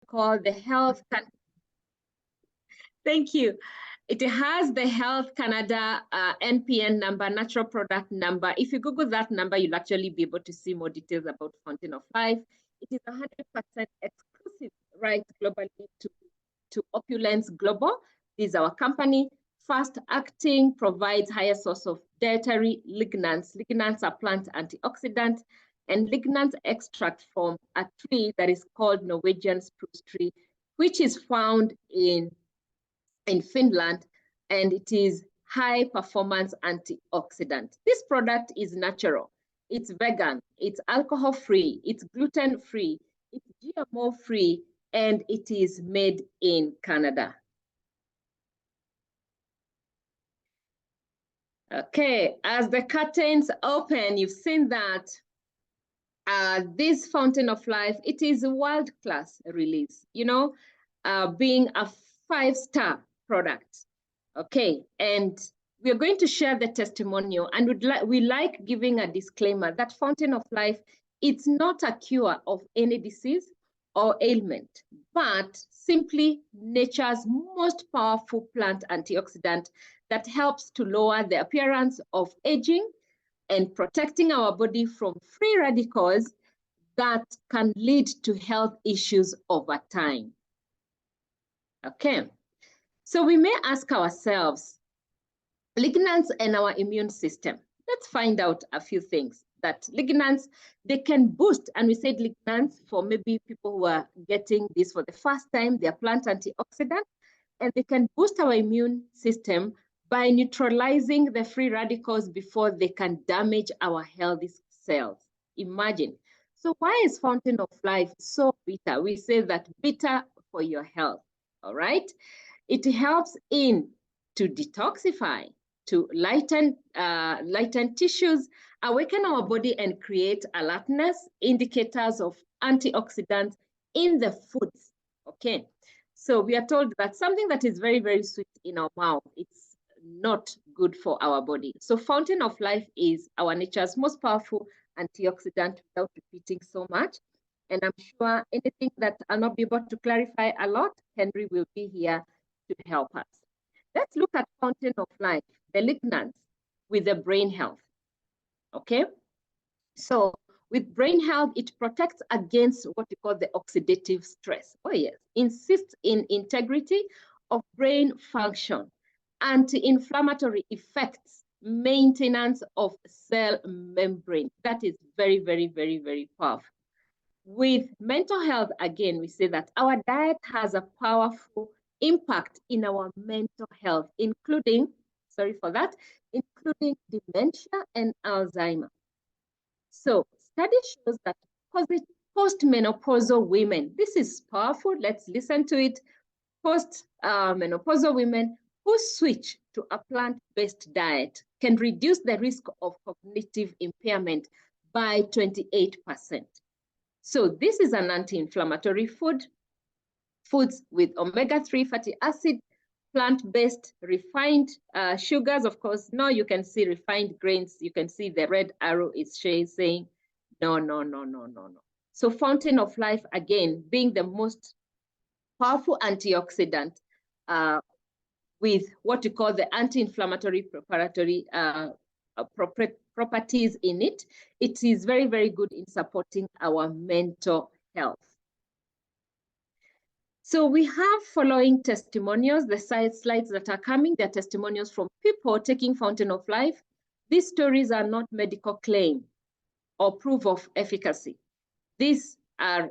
called the Health. Thank you. It has the Health Canada NPN number, natural product number. If you Google that number, you'll actually be able to see more details about Fountain of Life. It is 100% exclusive right globally to Opulence Global. This is our company. Fast acting, provides higher source of dietary lignans. Lignans are plant antioxidant, and lignans extract from a tree that is called Norwegian spruce tree, which is found in Finland, and it is high performance antioxidant. This product is natural, it's vegan, it's alcohol free, it's gluten free, it's GMO free, and it is made in Canada. Okay, as the curtains open, you've seen that this Fountain of Life, it is a world-class release, you know, being a 5-star product. Okay, and we are going to share the testimonial, and we like giving a disclaimer that Fountain of Life, it's not a cure of any disease or ailment, but simply nature's most powerful plant antioxidant that helps to lower the appearance of aging and protecting our body from free radicals that can lead to health issues over time. Okay, so we may ask ourselves, lignans and our immune system. Let's find out a few things. That lignans, they can boost, and we said lignans for maybe people who are getting this for the first time, they're plant antioxidant, and they can boost our immune system by neutralizing the free radicals before they can damage our healthy cells. Imagine. So why is Fountain of Life so bitter? We say that bitter for your health, all right? It helps in to detoxify, to lighten tissues, awaken our body, and create alertness, indicators of antioxidants in the foods, okay? So we are told that something that is very, very sweet in our mouth, it's not good for our body. So Fountain of Life is our nature's most powerful antioxidant, without repeating so much. And I'm sure anything that I'll not be able to clarify a lot, Henry will be here to help us. Let's look at Fountain of Life, the lignans with the brain health, okay? So with brain health, it protects against what we call the oxidative stress. Oh yes, insists in integrity of brain function, anti-inflammatory effects, maintenance of cell membrane. That is very, very, very, very powerful. With mental health, again, we say that our diet has a powerful impact in our mental health, including, sorry for that, including dementia and Alzheimer. So study shows that postmenopausal women, this is powerful, let's listen to it. Postmenopausal women who switch to a plant-based diet can reduce the risk of cognitive impairment by 28%. So this is an anti-inflammatory food, foods with omega-3 fatty acid, plant-based refined sugars. Of course, now you can see refined grains. You can see the red arrow is saying, no, no, no, no, no, no. So Fountain of Life, again, being the most powerful antioxidant with what we call the anti-inflammatory preparatory properties in it, it is very, very good in supporting our mental health. So we have following testimonials, the slides that are coming, they're testimonials from people taking Fountain of Life. These stories are not medical claim or proof of efficacy. These are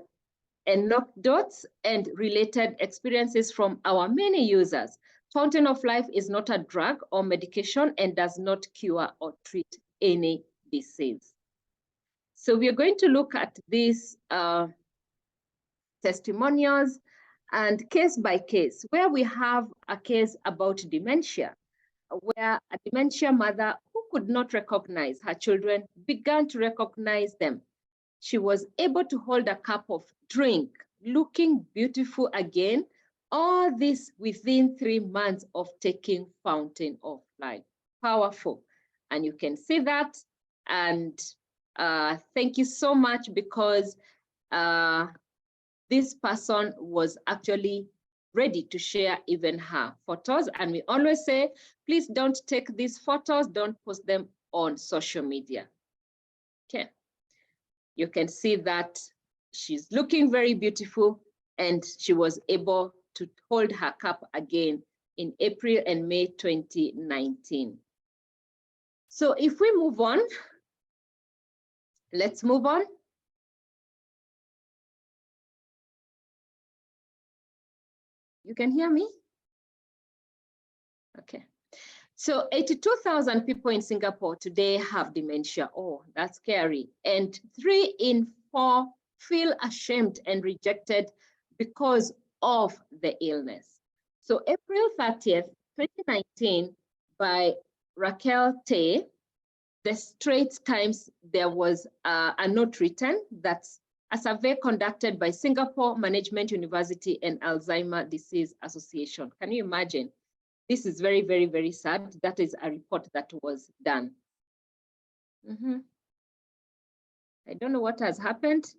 anecdotes and related experiences from our many users. Fountain of Life is not a drug or medication and does not cure or treat any disease. So we are going to look at these testimonials and case by case, where we have a case about dementia, where a dementia mother who could not recognize her children began to recognize them. She was able to hold a cup of drink, looking beautiful again, all this within 3 months of taking Fountain of Life. Powerful. And you can see that. And thank you so much, because this person was actually ready to share even her photos. And we always say, please don't take these photos, don't post them on social media. Okay. You can see that she's looking very beautiful, and she was able to hold her cup again in April and May 2019. So if we move on, let's move on. You can hear me? Okay. So 82,000 people in Singapore today have dementia. Oh, that's scary. And 3 in 4 feel ashamed and rejected because of the illness. So April 30th, 2019, by Raquel Tay, the Straits Times, there was a note written that's a survey conducted by Singapore Management University and Alzheimer's Disease Association. Can you imagine? This is very, very, very sad. That is a report that was done. I don't know what has happened.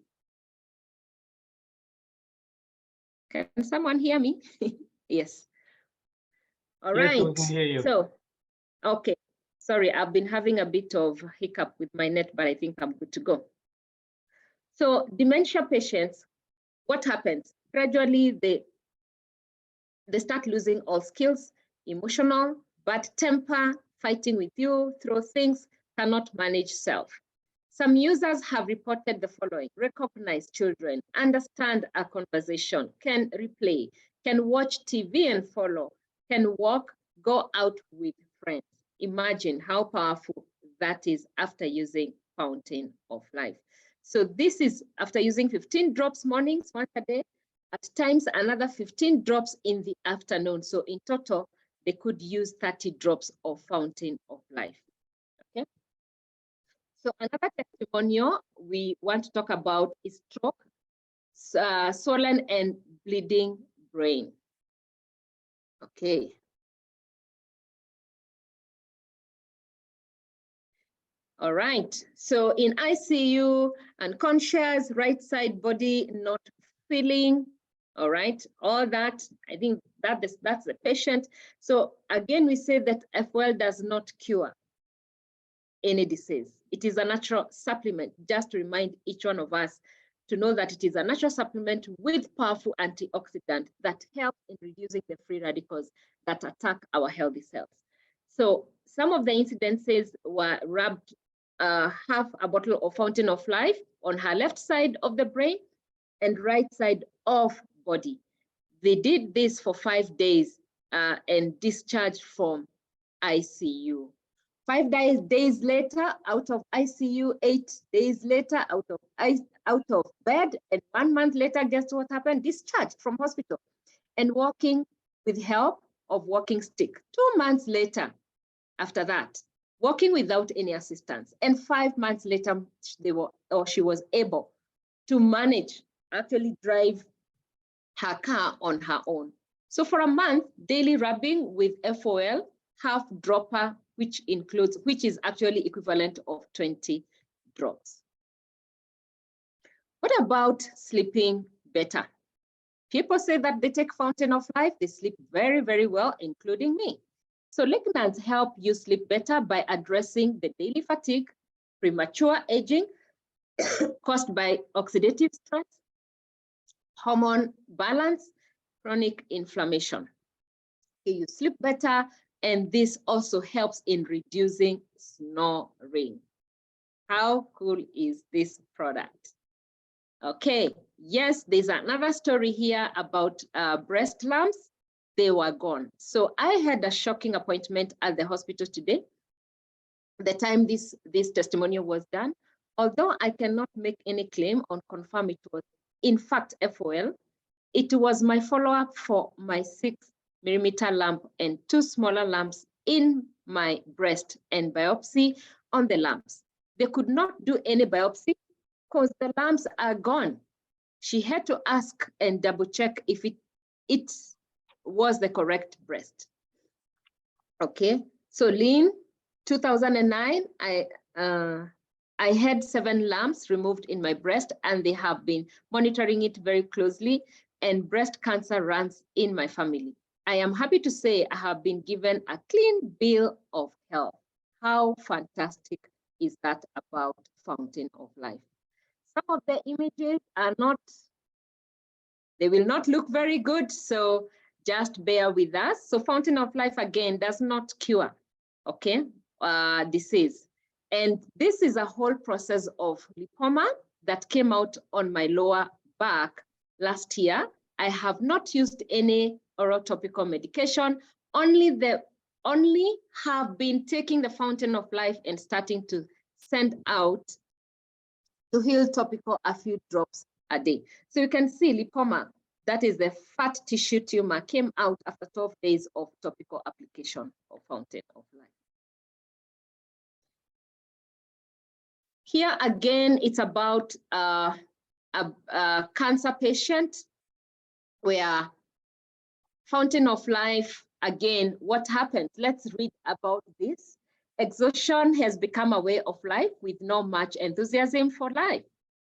Can someone hear me? Yes. All right. Yes, we can hear you. So, okay. Sorry, I've been having a bit of hiccup with my net, but I think I'm good to go. So dementia patients, what happens? Gradually, they start losing all skills, emotional, bad temper, fighting with you, throw things, cannot manage self. Some users have reported the following: recognize children, understand a conversation, can replay, can watch TV and follow, can walk, go out with friends. Imagine how powerful that is after using Fountain of Life. So this is after using 15 drops mornings once a day, at times another 15 drops in the afternoon. So in total, they could use 30 drops of Fountain of Life. Okay. So another testimonial we want to talk about is stroke, swollen and bleeding brain. Okay. All right. So in ICU, unconscious, right side body not feeling. All right. All that, I think that's the patient. So again, we say that FOL does not cure any disease. It is a natural supplement, just to remind each one of us to know that it is a natural supplement with powerful antioxidant that help in reducing the free radicals that attack our healthy cells. So some of the incidences were rubbed half a bottle of Fountain of Life on her left side of the brain and right side of body. They did this for 5 days and discharged from ICU. 5 days later, out of ICU, 8 days later, out of bed, and 1 month later, guess what happened? Discharged from hospital and walking with help of walking stick. 2 months later, after that, walking without any assistance. And 5 months later, she was able to manage, actually drive her car on her own. So for a month, daily rubbing with FOL, half dropper, which is actually equivalent of 20 drops. What about sleeping better? People say that they take Fountain of Life, they sleep very, very well, including me. So lignans help you sleep better by addressing the daily fatigue, premature aging caused by oxidative stress, hormone balance, chronic inflammation. You sleep better, and this also helps in reducing snoring. How cool is this product? Okay, yes, there's another story here about breast lumps. They were gone. So I had a shocking appointment at the hospital today. The time this testimonial was done, although I cannot make any claim on confirm it was in fact FOL, it was my follow-up for my 6mm lump and 2 smaller lumps in my breast and biopsy on the lumps. They could not do any biopsy because the lumps are gone. She had to ask and double check if it was the correct breast. Okay, so Lynn, 2009, I had 7 lumps removed in my breast, and they have been monitoring it very closely, and breast cancer runs in my family. I am happy to say I have been given a clean bill of health. How fantastic is that about Fountain of Life? Some of the images are not, they will not look very good, so just bear with us. So Fountain of Life, again, does not cure, okay, disease. And this is a whole process of lipoma that came out on my lower back last year. I have not used any oral topical medication, only have been taking the Fountain of Life and starting to send out to heal topical a few drops a day. So you can see lipoma, that is the fat tissue tumor, came out after 12 days of topical application of Fountain of Life. Here again, it's about a cancer patient where Fountain of Life, again, what happened? Let's read about this. Exhaustion has become a way of life with not much enthusiasm for life.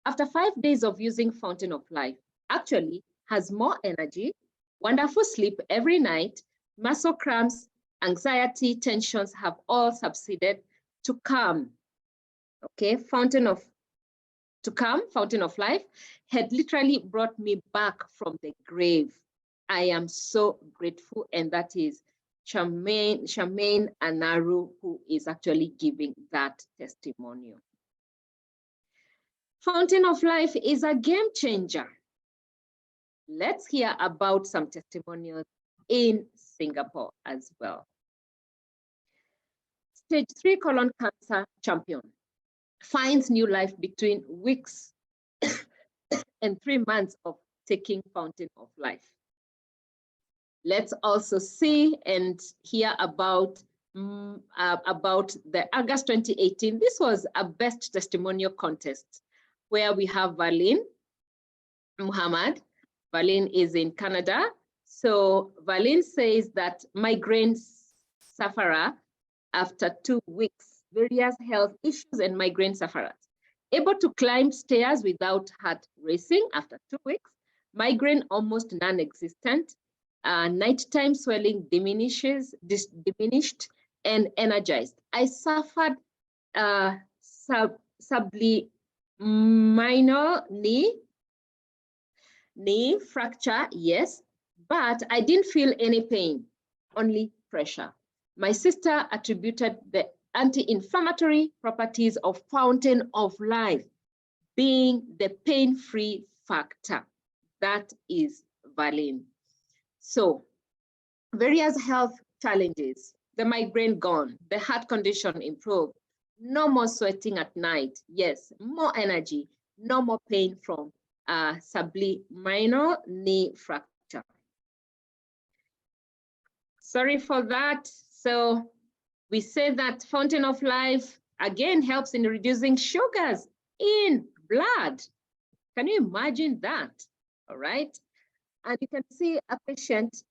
After 5 days of using Fountain of Life, actually has more energy, wonderful sleep every night, muscle cramps, anxiety, tensions have all subsided to calm. Okay, Fountain of Life had literally brought me back from the grave. I am so grateful, and that is Charmaine Anaru, who is actually giving that testimonial. Fountain of Life is a game changer. Let's hear about some testimonials in Singapore as well. Stage 3 colon cancer champion finds new life between weeks and 3 months of taking Fountain of Life. Let's also see and hear about the August 2018. This was a best testimonial contest where we have Valin Muhammad. Valin is in Canada. So Valin says that migraine sufferer after 2 weeks, various health issues and migraine sufferers, able to climb stairs without heart racing after 2 weeks, migraine almost non-existent, nighttime swelling diminished and energized. I suffered subliminal knee fracture, yes, but I didn't feel any pain, only pressure. My sister attributed the anti-inflammatory properties of Fountain of Life being the pain-free factor. That is Valin. So various health challenges, the migraine gone, the heart condition improved, no more sweating at night, yes, more energy, no more pain from subliminal knee fracture. Sorry for that. So we say that Fountain of Life, again, helps in reducing sugars in blood. Can you imagine that? All right. And you can see a patient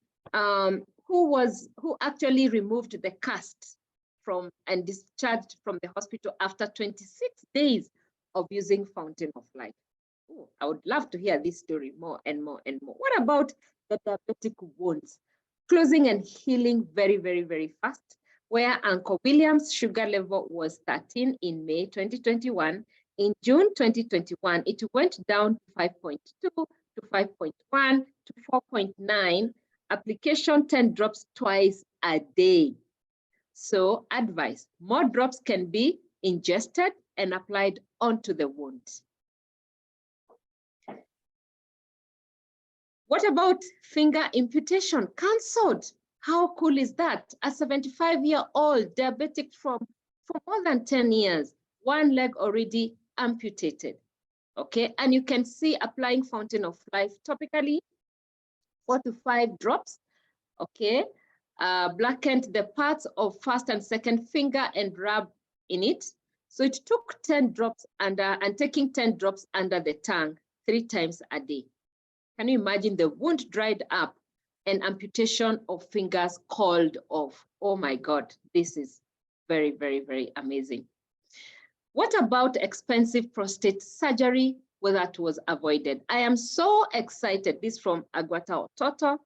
who actually removed the cast from and discharged from the hospital after 26 days of using Fountain of Life. Ooh, I would love to hear this story more and more and more. What about the diabetic wounds? Closing and healing very, very, very fast, where Uncle William's sugar level was 13 in May 2021. In June 2021, it went down to 5.2 to 5.1 to 4.9. Application 10 drops twice a day. So advice, more drops can be ingested and applied onto the wound. What about finger amputation? Cancelled. How cool is that? A 75-year-old diabetic for more than 10 years, one leg already amputated. Okay, and you can see applying Fountain of Life topically, 4 to 5 drops. Okay, blackened the parts of first and second finger and rub in it. So it took 10 drops under and taking 10 drops under the tongue 3 times a day. Can you imagine the wound dried up and amputation of fingers called off? Oh my God, this is very, very, very amazing. What about expensive prostate surgery? Well, that was avoided. I am so excited. This from Agwata Ototo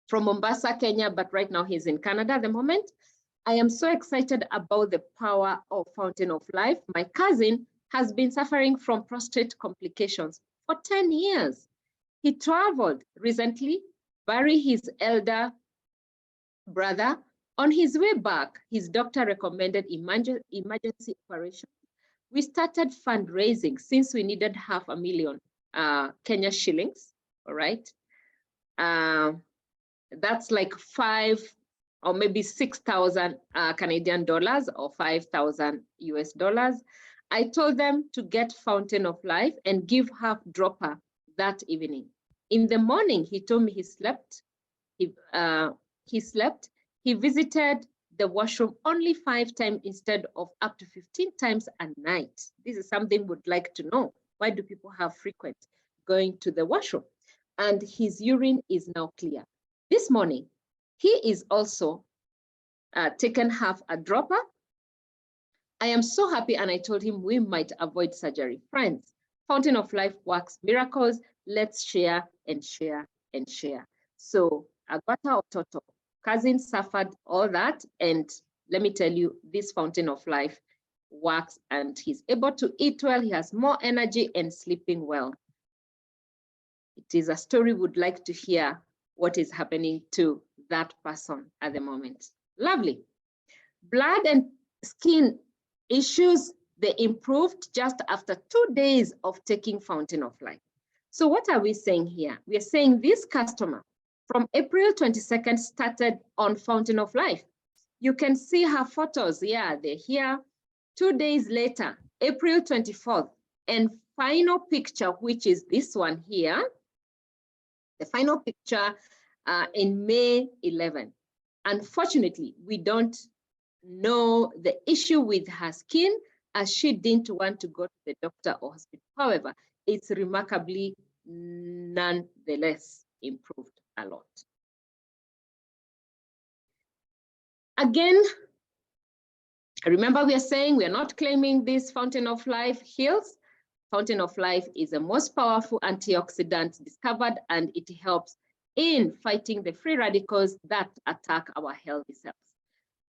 from Mombasa, Kenya, but right now he's in Canada at the moment. I am so excited about the power of Fountain of Life. My cousin has been suffering from prostate complications for 10 years. He traveled recently, buried his elder brother. On his way back, his doctor recommended emergency operation. We started fundraising since we needed 500,000 Kenya shillings, all right? That's like 5 or maybe 6,000 Canadian dollars or 5,000 US dollars. I told them to get Fountain of Life and give half dropper that evening. In the morning, he told me he slept. He slept. He visited the washroom only 5 times instead of up to 15 times a night. This is something we'd like to know. Why do people have frequent going to the washroom? And his urine is now clear. This morning, he is also taken half a dropper. I am so happy, and I told him we might avoid surgery. Friends, Fountain of Life works miracles. Let's share and share and share. So Agwata Ototo, cousin suffered all that, and let me tell you, this Fountain of Life works, and he's able to eat well. He has more energy and sleeping well. It is a story we'd like to hear what is happening to that person at the moment. Lovely. Blood and skin issues, they improved just after 2 days of taking Fountain of Life. So what are we saying here? We are saying this customer from April 22nd started on Fountain of Life. You can see her photos. Yeah, they're here. 2 days later, April 24th, and final picture, which is this one here. The final picture in May 11. Unfortunately, we don't know the issue with her skin, as she didn't want to go to the doctor or hospital. However, it's remarkably nonetheless improved a lot. Again, remember we are saying we are not claiming this Fountain of Life heals. Fountain of Life is the most powerful antioxidant discovered, and it helps in fighting the free radicals that attack our healthy cells.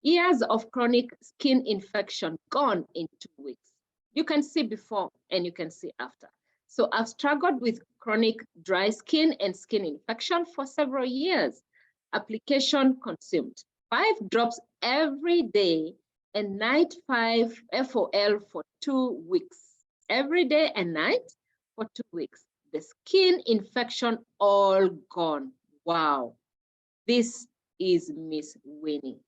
Years of chronic skin infection gone in 2 weeks. You can see before and you can see after. So I've struggled with chronic dry skin and skin infection for several years. Application consumed 5 drops every day and night 5 FOL for 2 weeks. Every day and night for 2 weeks. The skin infection all gone. Wow. This is Miss Winnie.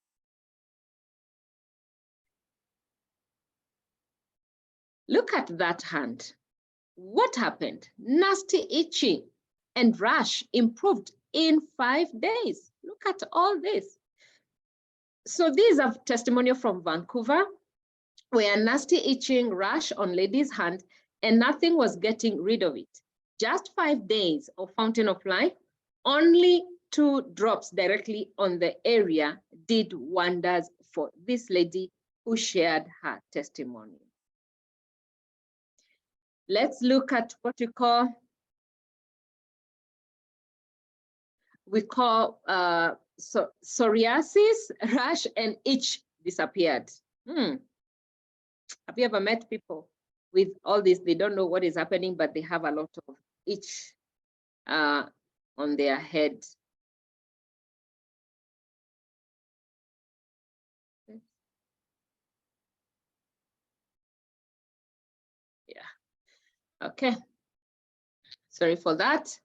Look at that hand. What happened? Nasty itching and rash improved in 5 days. Look at all this. So these are testimonial from Vancouver, where nasty itching rash on lady's hand and nothing was getting rid of it. Just 5 days of Fountain of Life, only 2 drops directly on the area did wonders for this lady who shared her testimony. Let's look at what we call psoriasis, rash, and itch disappeared. Have you ever met people with all this? They don't know what is happening, but they have a lot of itch on their head. Yeah, okay. Sorry for that.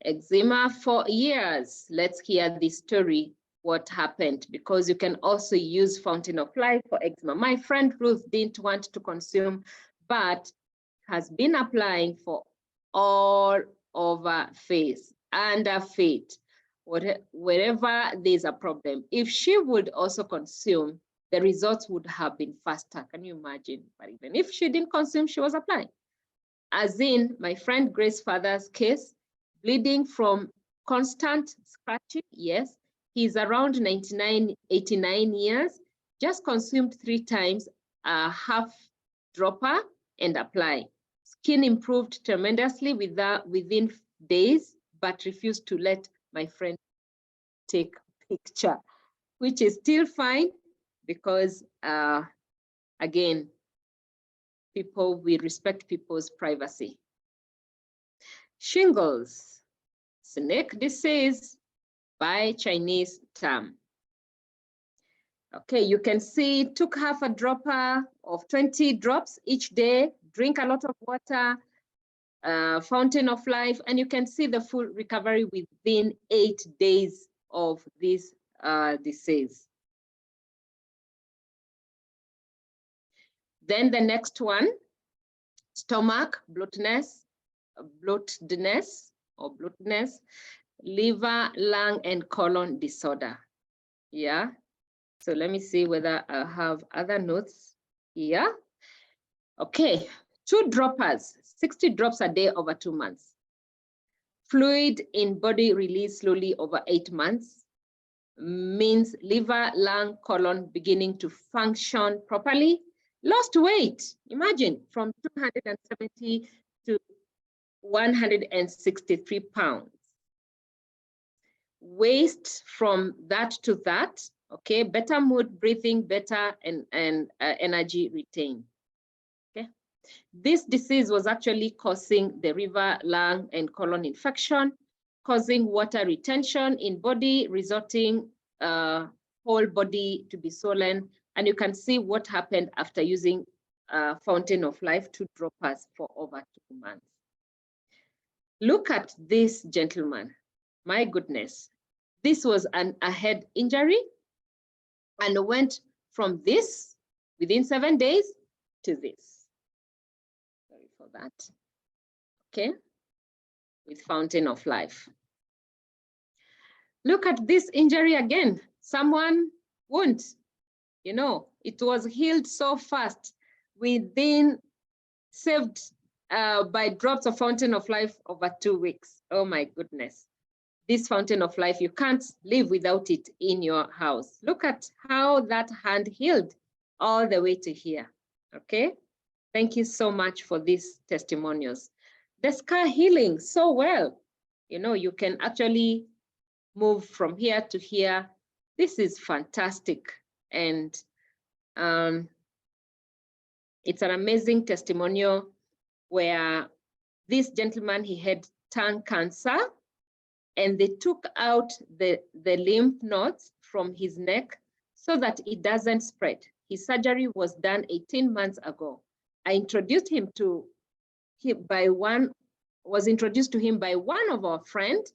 Eczema for years. Let's hear this story, what happened, because you can also use Fountain of Life for eczema. My friend Ruth didn't want to consume, but has been applying for all over face, under feet, wherever there's a problem. If she would also consume, the results would have been faster. Can you imagine? But even if she didn't consume, she was applying. As in my friend Grace's father's case, bleeding from constant scratching. Yes, he's around 89 years, just consumed 3 times a half dropper and apply. Skin improved tremendously within days, but refused to let my friend take a picture, which is still fine because, again, we respect people's privacy. Shingles, snake disease by Chinese term. Okay, you can see it took half a dropper of 20 drops each day, drink a lot of water, fountain of life, and you can see the full recovery within 8 days of this disease. Then the next one, stomach bloatedness, liver, lung, and colon disorder. Yeah. So let me see whether I have other notes here. Okay, 2 droppers, 60 drops a day over 2 months. Fluid in body release slowly over 8 months. Means liver, lung, colon beginning to function properly. Lost weight, imagine, from 270 to 163 pounds. Waist from that to that. Okay, better mood, breathing better, and energy retained. Okay, this disease was actually causing the liver, lung, and colon infection, causing water retention in body, resulting whole body to be swollen. And you can see what happened after using Fountain of Life 2 droppers for over 2 months. Look at this gentleman. My goodness, this was a head injury, and went from this within 7 days to this. Sorry for that. Okay, with Fountain of Life. Look at this injury again. Someone wound, you know, it was healed so fast within, saved by drops of Fountain of Life over 2 weeks. Oh my goodness. This Fountain of Life, you can't live without it in your house. Look at how that hand healed all the way to here, okay? Thank you so much for these testimonials. The scar healing so well. You know, you can actually move from here to here. This is fantastic. And it's an amazing testimonial where this gentleman, he had tongue cancer, and they took out the lymph nodes from his neck so that it doesn't spread. His surgery was done 18 months ago. I introduced him to him by one of our friends,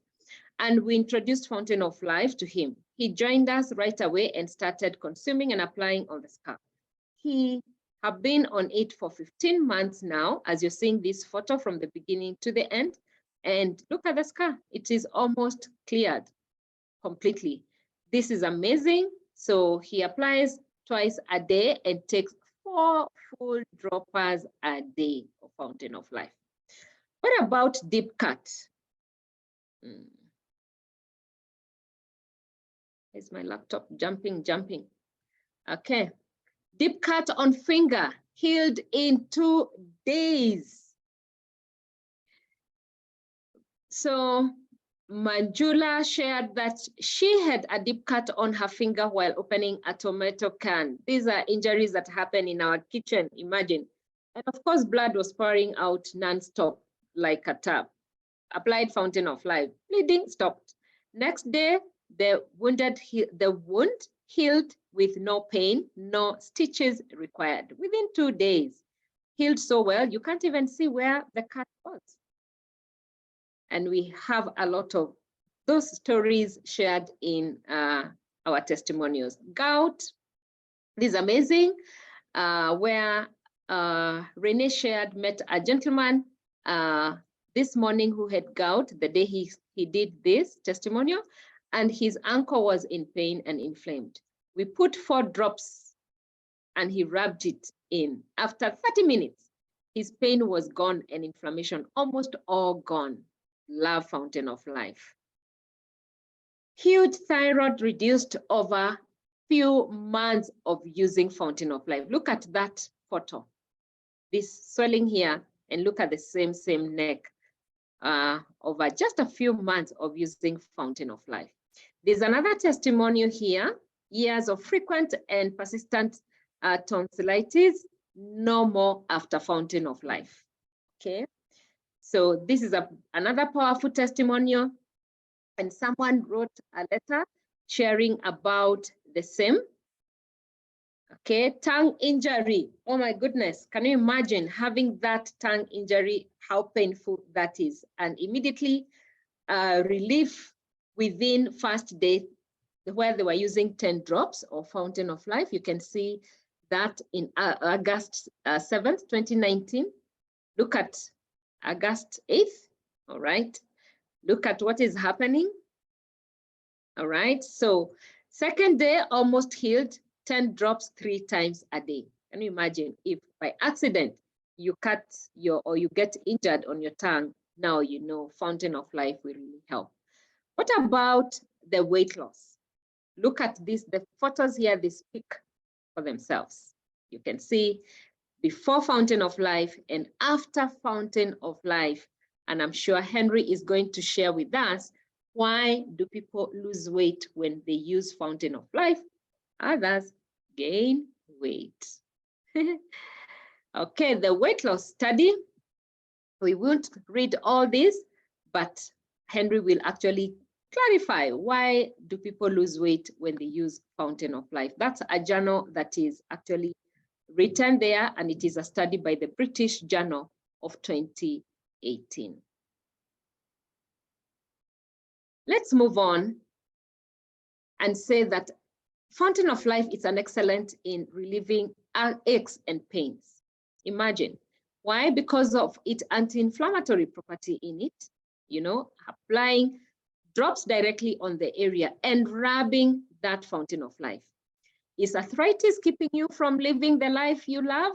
and we introduced Fountain of Life to him. He joined us right away and started consuming and applying on the scalp. He have been on it for 15 months now, as you're seeing this photo from the beginning to the end. And look at the scar, it is almost cleared completely. This is amazing. So he applies twice a day and takes 4 full droppers a day of Fountain of Life. What about deep cut? Is my laptop jumping? Okay, deep cut on finger, healed in 2 days. So Manjula shared that she had a deep cut on her finger while opening a tomato can. These are injuries that happen in our kitchen, imagine. And of course, blood was pouring out non-stop like a tap. Applied Fountain of Life, bleeding stopped. Next day, the wound healed with no pain, no stitches required. Within 2 days, healed so well, you can't even see where the cut was. And we have a lot of those stories shared in our testimonials. Gout, this is amazing, where Renee shared, met a gentleman this morning who had gout the day he did this testimonial, and his ankle was in pain and inflamed. We put 4 drops and he rubbed it in. After 30 minutes, his pain was gone and inflammation almost all gone. Love Fountain of Life. Huge thyroid reduced over few months of using Fountain of Life. Look at that photo, this swelling here, and look at the same neck over just a few months of using Fountain of Life. There's another testimonial here, years of frequent and persistent tonsillitis, no more after Fountain of Life. Okay, so this is another powerful testimonial, and someone wrote a letter sharing about the same. Okay, tongue injury. Oh my goodness, can you imagine having that tongue injury, how painful that is? And immediately relief within first day, where they were using 10 drops of Fountain of Life. You can see that in August 7th, 2019. Look at August 8th, all right? Look at what is happening, all right? So second day, almost healed, 10 drops 3 times a day. Can you imagine if by accident you cut or you get injured on your tongue, now you know Fountain of Life will really help. What about the weight loss? Look at this, the photos here, they speak for themselves. You can see before Fountain of Life and after Fountain of Life. And I'm sure Henry is going to share with us, why do people lose weight when they use Fountain of Life? Others gain weight. Okay, the weight loss study. We won't read all this, but Henry will actually clarify why do people lose weight when they use Fountain of Life. That's a journal that is actually written there, and it is a study by the British Journal of 2018. Let's move on and say that Fountain of Life is an excellent in relieving aches and pains. Imagine. Why? Because of its anti-inflammatory property in it, you know, applying drops directly on the area and rubbing that Fountain of Life. Is arthritis keeping you from living the life you love?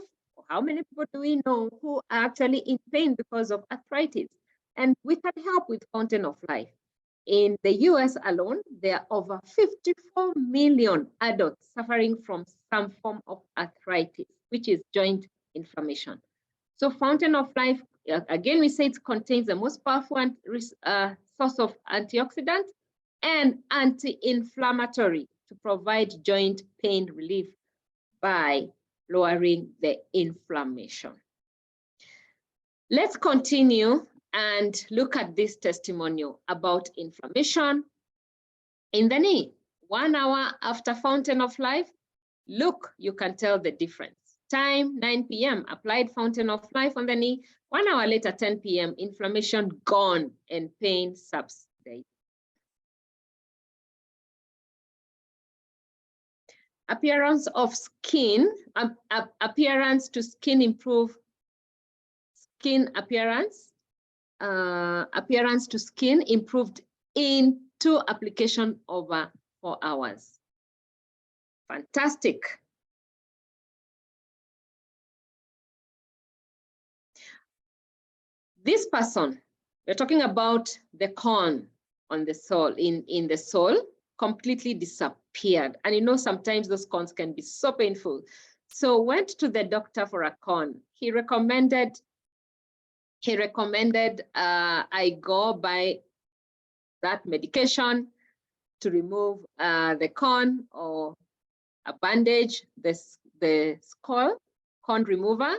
How many people do we know who are actually in pain because of arthritis? And we can help with Fountain of Life. In the US alone, there are over 54 million adults suffering from some form of arthritis, which is joint inflammation. So Fountain of Life, again, we say it contains the most powerful source of antioxidant and anti-inflammatory to provide joint pain relief by lowering the inflammation. Let's continue and look at this testimonial about inflammation in the knee. 1 hour after Fountain of Life, look, you can tell the difference. Time, 9 p.m., applied Fountain of Life on the knee. 1 hour later, 10 p.m., inflammation gone and pain subsided. Appearance of skin, appearance to skin improve, skin appearance, appearance to skin improved in 2 application over 4 hours. Fantastic. This person, we're talking about the corn on the sole, in the sole, completely disappeared. And you know, sometimes those corns can be so painful. So went to the doctor for a corn. He recommended I go buy that medication to remove the corn, or a bandage, the skull, corn remover.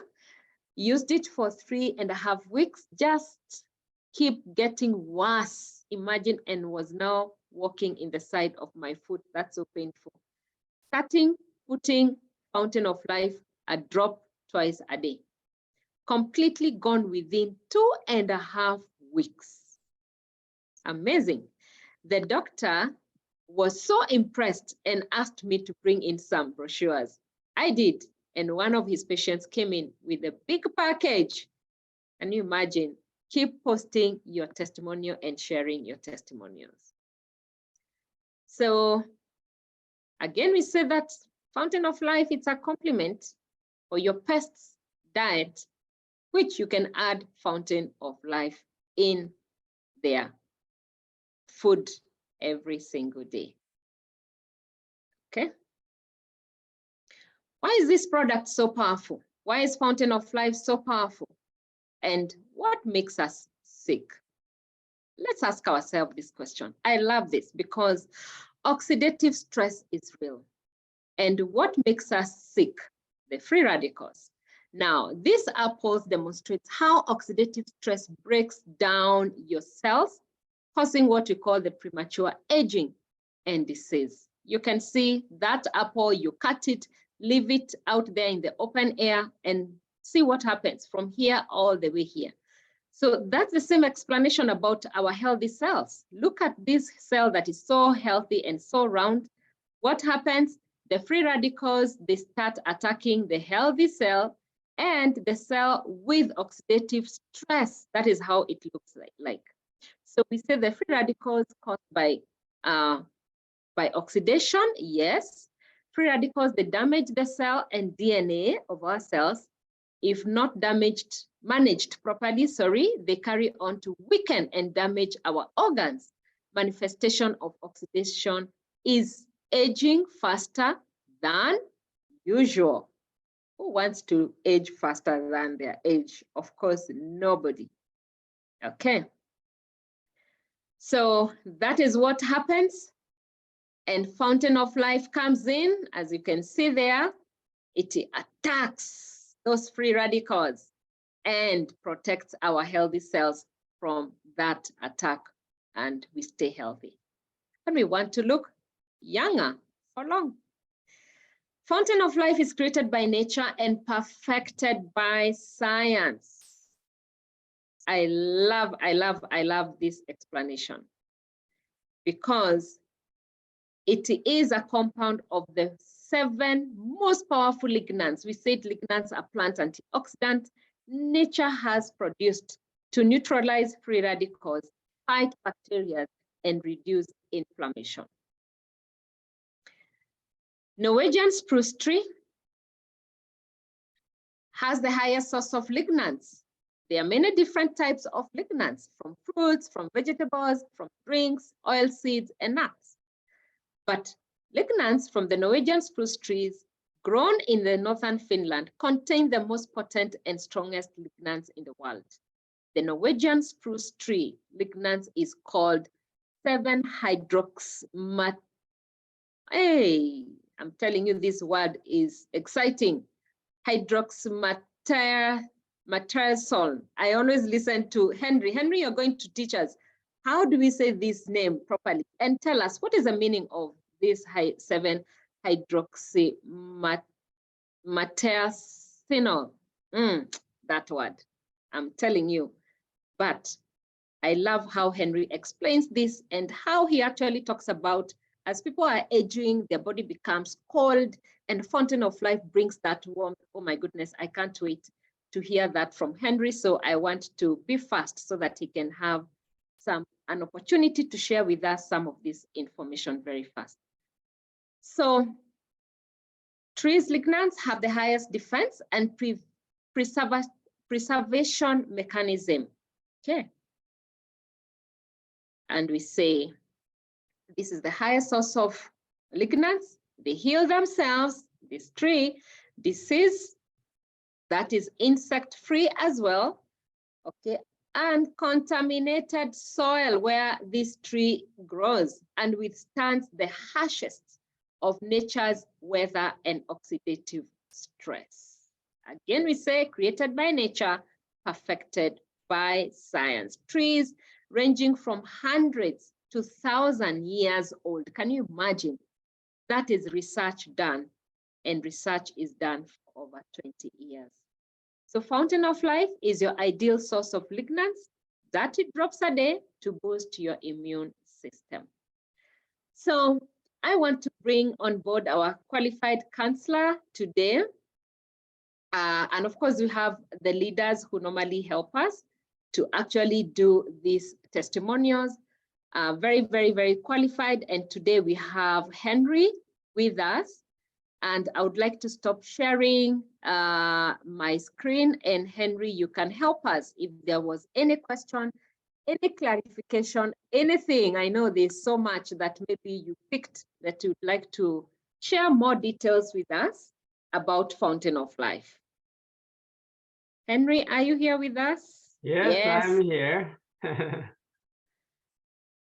Used it for 3.5 weeks, just keep getting worse. Imagine, and was now walking in the side of my foot. That's so painful. Starting putting Fountain of Life a drop twice a day. Completely gone within 2.5 weeks. Amazing. The doctor was so impressed and asked me to bring in some brochures. I did. And one of his patients came in with a big package. Can you imagine? Keep posting your testimonial and sharing your testimonials. So again, we say that Fountain of Life, it's a complement for your pest's diet, which you can add Fountain of Life in their food every single day. Okay, Why is this product so powerful? Why is Fountain of Life so powerful? And what makes us sick? Let's ask ourselves this question. I love this because oxidative stress is real. And what makes us sick? The free radicals. Now, this apple demonstrates how oxidative stress breaks down your cells, causing what we call the premature aging and disease. You can see that apple, you cut it, leave it out there in the open air and see what happens from here all the way here. So that's the same explanation about our healthy cells. Look at this cell that is so healthy and so round. What happens? The free radicals, they start attacking the healthy cell and the cell with oxidative stress. That is how it looks like. So we say the free radicals caused by oxidation, yes. Free radicals, they damage the cell and DNA of our cells. If not managed properly, they carry on to weaken and damage our organs. Manifestation of oxidation is aging faster than usual. Who wants to age faster than their age? Of course, nobody. Okay. So that is what happens. And Fountain of Life comes in, as you can see there. It attacks those free radicals and protects our healthy cells from that attack, and we stay healthy. And we want to look younger for long. Fountain of Life is created by nature and perfected by science. I love this explanation because it is a compound of the 7 most powerful lignans. We said lignans are plant antioxidants nature has produced to neutralize free radicals, fight bacteria, and reduce inflammation. Norwegian spruce tree has the highest source of lignans. There are many different types of lignans, from fruits, from vegetables, from drinks, oil seeds, and nuts. But lignans from the Norwegian spruce trees grown in the northern Finland contain the most potent and strongest lignans in the world. The Norwegian spruce tree lignans is called 7-hydroxymat. Hey, I'm telling you, this word is exciting. Hydroxymatazole. I always listen to Henry. Henry, you're going to teach us. How do we say this name properly? And tell us, what is the meaning of this 7-hydroxymatazole? That word, I'm telling you. But I love how Henry explains this and how he actually talks about as people are aging, their body becomes cold, and Fountain of Life brings that warmth. Oh my goodness, I can't wait to hear that from Henry. So I want to be fast so that he can have an opportunity to share with us some of this information very fast. So trees lignans have the highest defense and preservation mechanism. Okay. And we say, this is the highest source of lignans. They heal themselves, this tree, disease that is insect-free as well, okay, and contaminated soil where this tree grows and withstands the harshest of nature's weather and oxidative stress. Again, we say created by nature, perfected by science. Trees ranging from hundreds to 1,000 years old. Can you imagine? That is research done, and research is done for over 20 years. So Fountain of Life is your ideal source of lignans, 30 drops a day to boost your immune system. So I want to bring on board our qualified counselor today. And of course, we have the leaders who normally help us to actually do these testimonials. Very, very, very qualified. And today we have Henry with us. And I would like to stop sharing my screen. And Henry, you can help us if there was any question, any clarification, anything. I know there's so much that maybe you picked that you'd like to share more details with us. about Fountain of Life. Henry, are you here with us? Yes, I'm here.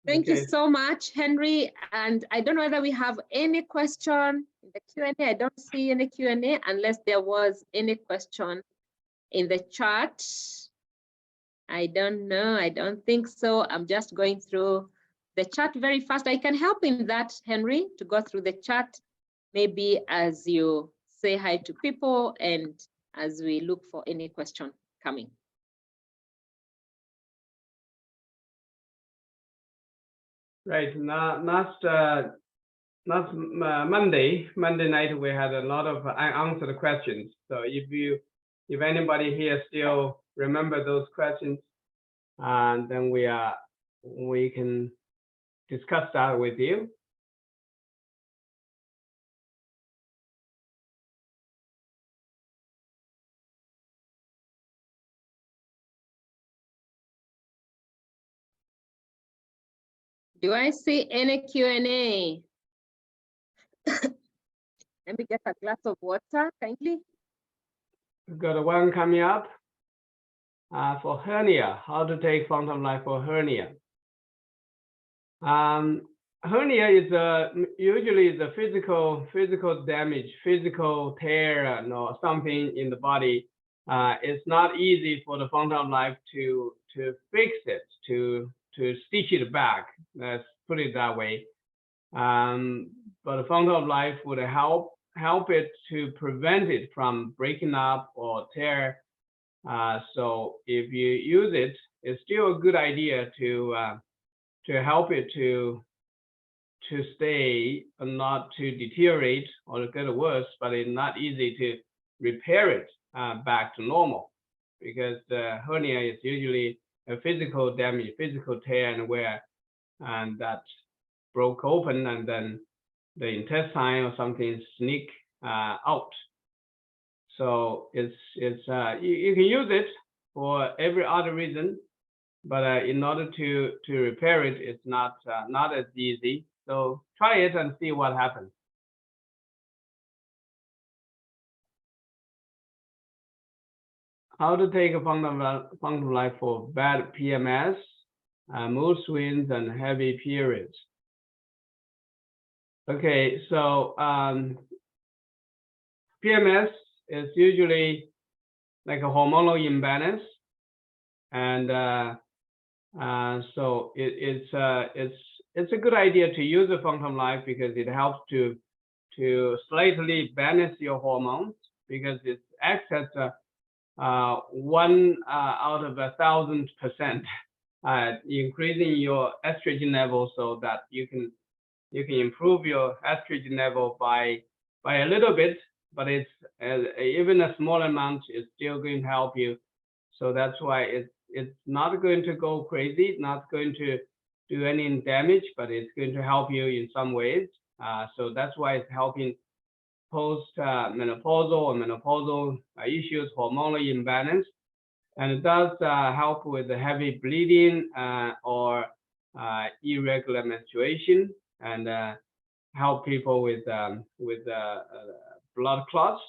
Thank you so much, Henry. And I don't know whether we have any question in the Q&A. I don't see any Q&A unless there was any question in the chat. I don't know. I don't think so. I'm just going through the chat very fast. I can help in that, Henry, to go through the chat, maybe as you say hi to people and as we look for any question coming. Right. Last Monday night, we had a lot of unanswered questions. So if anybody here still remember those questions, then we can discuss that with you. Do I see any Q&A? Let me get a glass of water, kindly. We've got one coming up for hernia, how to take Fountain of Life for hernia. Hernia is usually the physical damage, physical tear, or something in the body. It's not easy for the Fountain of Life to fix it, to stitch it back. Let's put it that way. But the Fountain of Life would help it to prevent it from breaking up or tear. So if you use it, it's still a good idea to help it to stay, not to deteriorate or get worse, but it's not easy to repair it back to normal, because the hernia is usually a physical damage, physical tear and wear, and that broke open, and then the intestine or something sneak out. So you can use it for every other reason, but in order to repair it, it's not as easy. So try it and see what happens. How to take a Fountain of Life for bad PMS, mood swings, and heavy periods. Okay, so PMS is usually like a hormonal imbalance, and so it's a good idea to use the Fountain of Life because it helps to slightly balance your hormones, because it acts as 1 out of 1,000%, increasing your estrogen level, so that you can improve your estrogen level by a little bit, but it's even a small amount is still going to help you. So that's why it's not going to go crazy, not going to do any damage, but it's going to help you in some ways. So that's why it's helping post-menopausal or menopausal issues, hormonal imbalance. And it does help with the heavy bleeding or irregular menstruation, and help people with blood clots.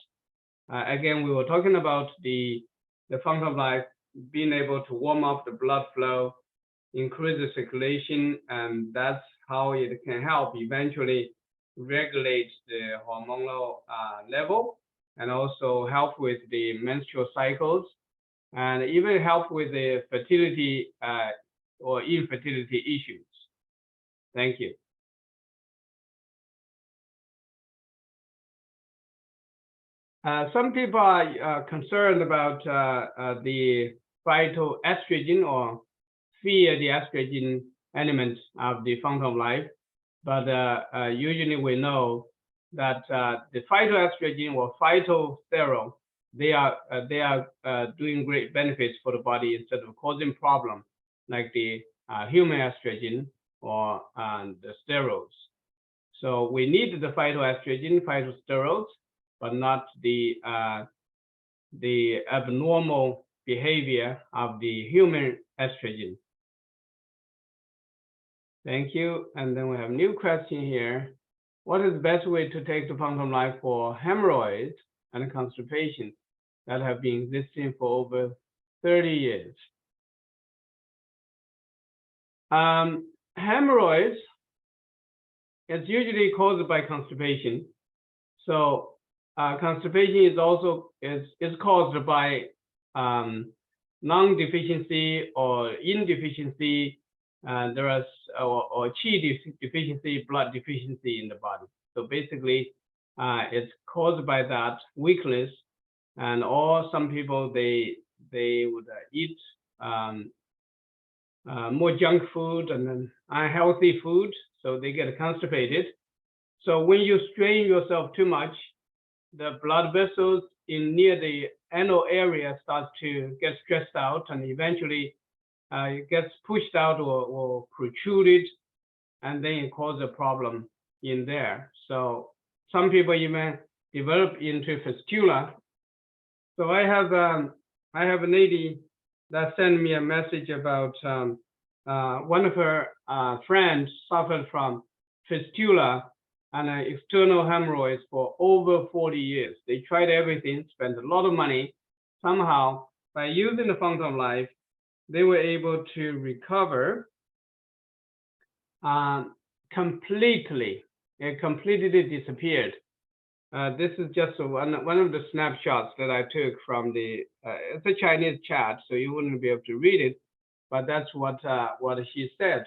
Again, we were talking about the Fountain of Life being able to warm up the blood flow, increase the circulation, and that's how it can help eventually regulate the hormonal level, and also help with the menstrual cycles, and even help with the fertility or infertility issues. Thank you. Some people are concerned about the phytoestrogen, or fear the estrogen element of the Fountain of Life. But usually we know that the phytoestrogen or phytosterol, they are doing great benefits for the body instead of causing problems like the human estrogen or the steroids. So we need the phytoestrogen, phytosterols, but not the abnormal behavior of the human estrogen. Thank you. And then we have a new question here. What is the best way to take the Fountain of Life for hemorrhoids and constipation that have been existing for over 30 years. Hemorrhoids is usually caused by constipation. So constipation is also is caused by non-deficiency or insufficiency. There is or qi deficiency, blood deficiency in the body. So basically, it's caused by that weakness, and or some people they would eat more junk food and then unhealthy food, so they get constipated. So when you strain yourself too much, the blood vessels in near the anal area start to get stressed out, and eventually it gets pushed out or protruded, and then it causes a problem in there. So some people even develop into fistula. So I have a lady that sent me a message about one of her friends suffered from fistula and external hemorrhoids for over 40 years. They tried everything, spent a lot of money. Somehow, by using the Fountain of Life, they were able to recover completely. It completely disappeared. This is just one of the snapshots that I took from the, it's a Chinese chat, so you wouldn't be able to read it, but that's what she said.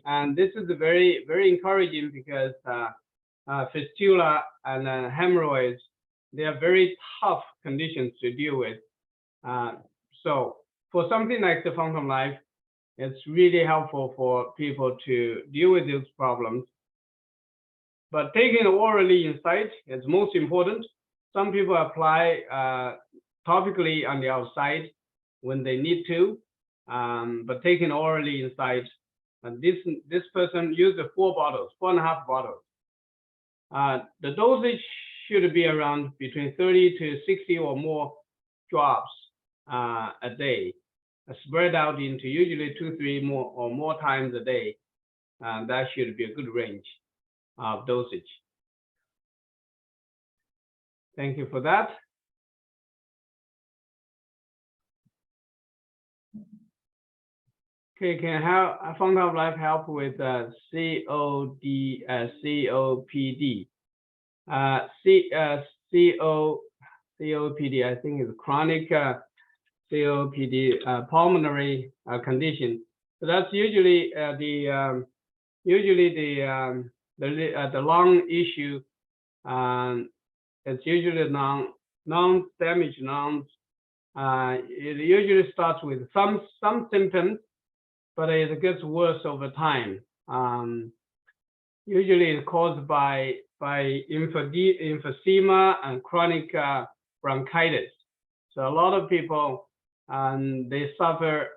And this is very, very encouraging because fistula and hemorrhoids, they are very tough conditions to deal with. So for something like the Fountain of Life, it's really helpful for people to deal with those problems. But taking orally inside is most important. Some people apply topically on the outside when they need to, but taking orally inside, and this person used 4.5 bottles. The dosage should be around between 30 to 60 or more drops a day, spread out into usually 2-3 more times a day. That should be a good range of dosage. Thank you for that. Okay, can Fountain of Life help with COPD? COPD, I think is chronic COPD, pulmonary condition. So that's usually the lung issue. It's usually non-damaged lungs. It usually starts with some symptoms, but it gets worse over time. Usually it's caused by emphysema and chronic bronchitis. So a lot of people, they suffer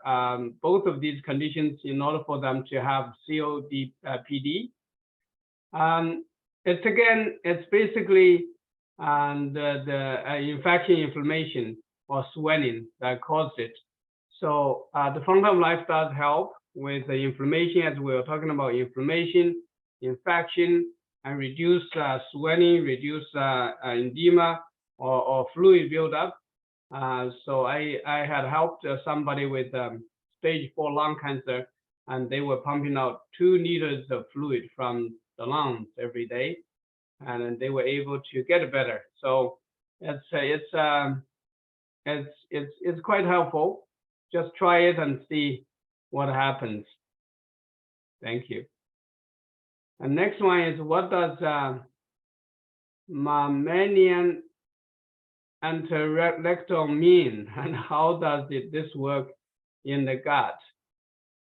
both of these conditions in order for them to have COPD. It's basically the infection, inflammation, or swelling that caused it. So the Fountain of Life does help with the inflammation, as we were talking about inflammation, infection, and reduce swelling, reduce edema or fluid buildup. So I had helped somebody with stage 4 lung cancer, and they were pumping out 2 liters of fluid from the lungs every day, and they were able to get better. So it's quite helpful. Just try it and see what happens. Thank you. And next one is, what does mammalian enterectome mean, and how does this work in the gut?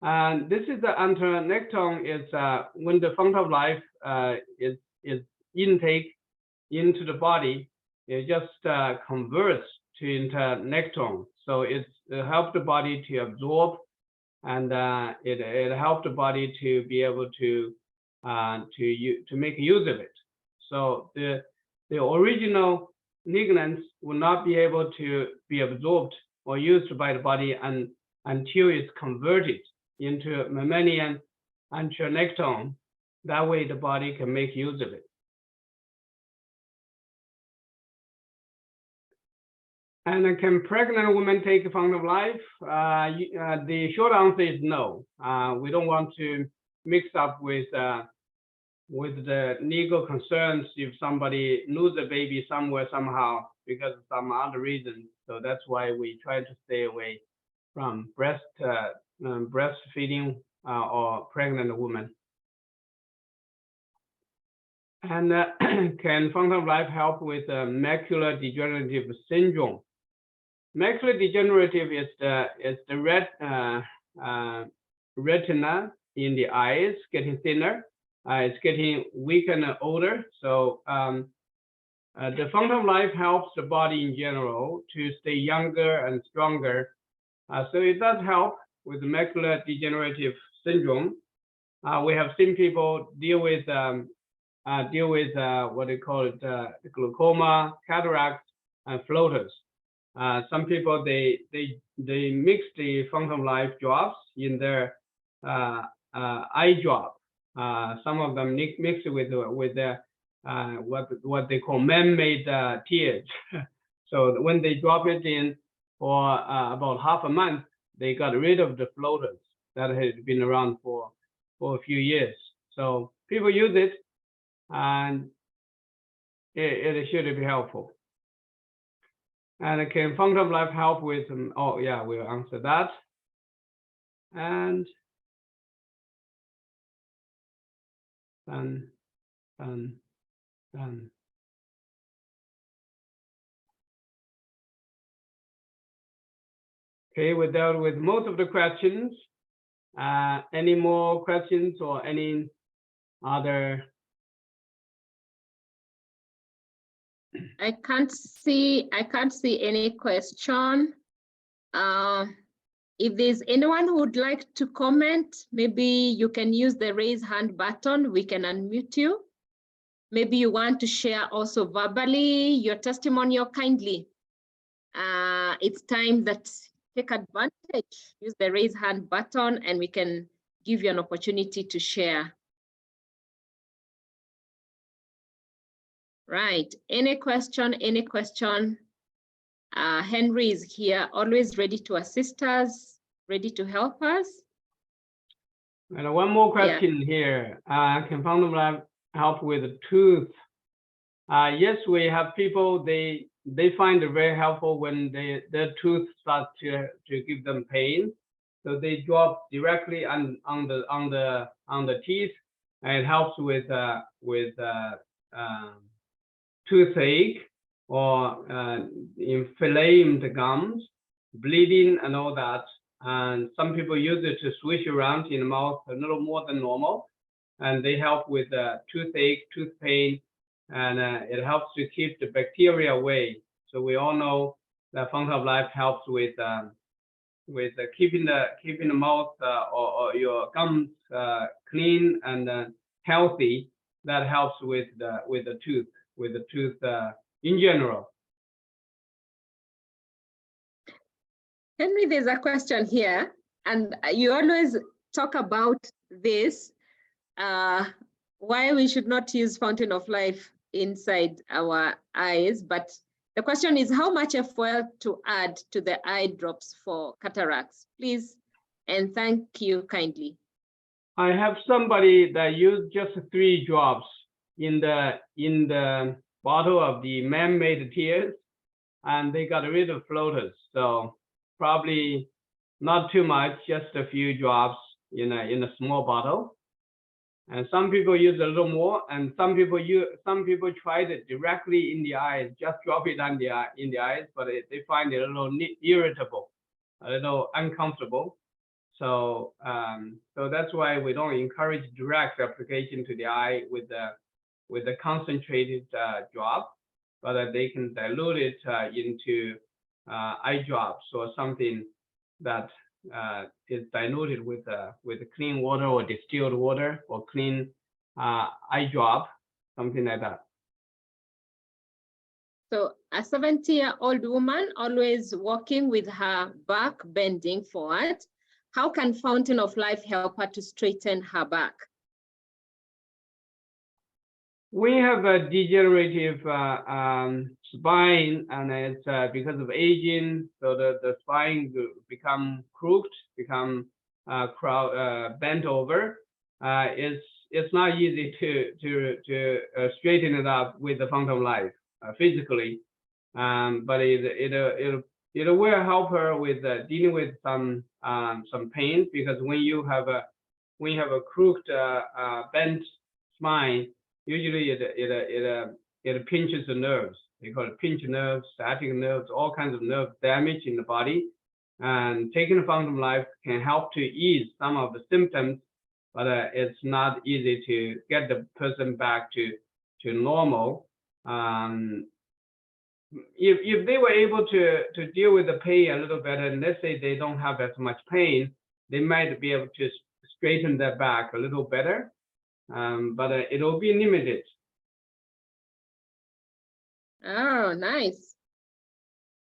And this is the enterectome. Is when the Fountain of Life is intake into the body, it just converts to internectome. So it helps the body to absorb, and it helps the body to be able to make use of it. So the original nutrients will not be able to be absorbed or used by the body until it's converted into mammalian enterinectome. That way the body can make use of it. And can pregnant women take Fountain of Life? The short answer is no. We don't want to mix up with the legal concerns if somebody lose a baby somewhere somehow because of some other reason. So that's why we try to stay away from breastfeeding or pregnant women. And can Fountain of Life help with macular degenerative syndrome? Macular degenerative is the retina in the eyes getting thinner. It's getting weaker and older. So the Fountain of Life helps the body in general to stay younger and stronger. So it does help with macular degenerative syndrome. We have seen people deal with what they call it, glaucoma, cataracts, and floaters. Some people they mix the Fountain of Life drops in their eye drop. Some of them mix it with their what they call man-made tears. So when they drop it in for about half a month, they got rid of the floaters that had been around for a few years. So people use it, and it should be helpful. And can Fountain of Life help with? Oh yeah, we'll answer that. And done. Okay, we're done with most of the questions. Any more questions or any other? I can't see any question. If there's anyone who would like to comment, maybe you can use the raise hand button. We can unmute you. Maybe you want to share also verbally your testimony or kindly. It's time that take advantage. Use the raise hand button and we can give you an opportunity to share. Right, any question, any question? Henry is here, always ready to assist us, ready to help us. And one more question here. Can Fountain of Life help with the tooth? Yes, we have people, they find it very helpful when their tooth starts to give them pain. So they drop directly on the teeth, and it helps with toothache or inflamed gums, bleeding and all that. And some people use it to swish around in the mouth a little more than normal, and they help with toothache, tooth pain, and it helps to keep the bacteria away. So we all know that Fountain of Life helps with keeping the mouth or your gums clean and healthy. That helps with the tooth in general. Henry, there's a question here, and you always talk about this, why we should not use Fountain of Life inside our eyes. But the question is, how much FOL to add to the eye drops for cataracts, please? And thank you kindly. I have somebody that used just 3 drops in the bottle of the man-made tears, and they got rid of floaters. So probably not too much, just a few drops in a small bottle. And some people use a little more, and some people tried it directly in the eyes, just drop it in the eyes, but they find it a little irritable, a little uncomfortable. So so that's why we don't encourage direct application to the eye with the concentrated drop, but they can dilute it into eye drops or something that is diluted with clean water or distilled water or clean eye drop, something like that. So a 70-year-old woman always walking with her back bending forward. How can Fountain of Life help her to straighten her back? We have a degenerative spine, and it's because of aging, so the spine become crooked, become bent over. It's not easy to straighten it up with the Fountain of Life physically, but it will help her with dealing with some pain, because when you have a crooked bent spine, usually it pinches the nerves. They call it pinch nerves, sciatic nerves, all kinds of nerve damage in the body. And taking the Fountain of Life can help to ease some of the symptoms, but it's not easy to get the person back to normal. If they were able to deal with the pain a little better, and let's say they don't have as much pain, they might be able to straighten their back a little better, but it will be limited. Oh, nice.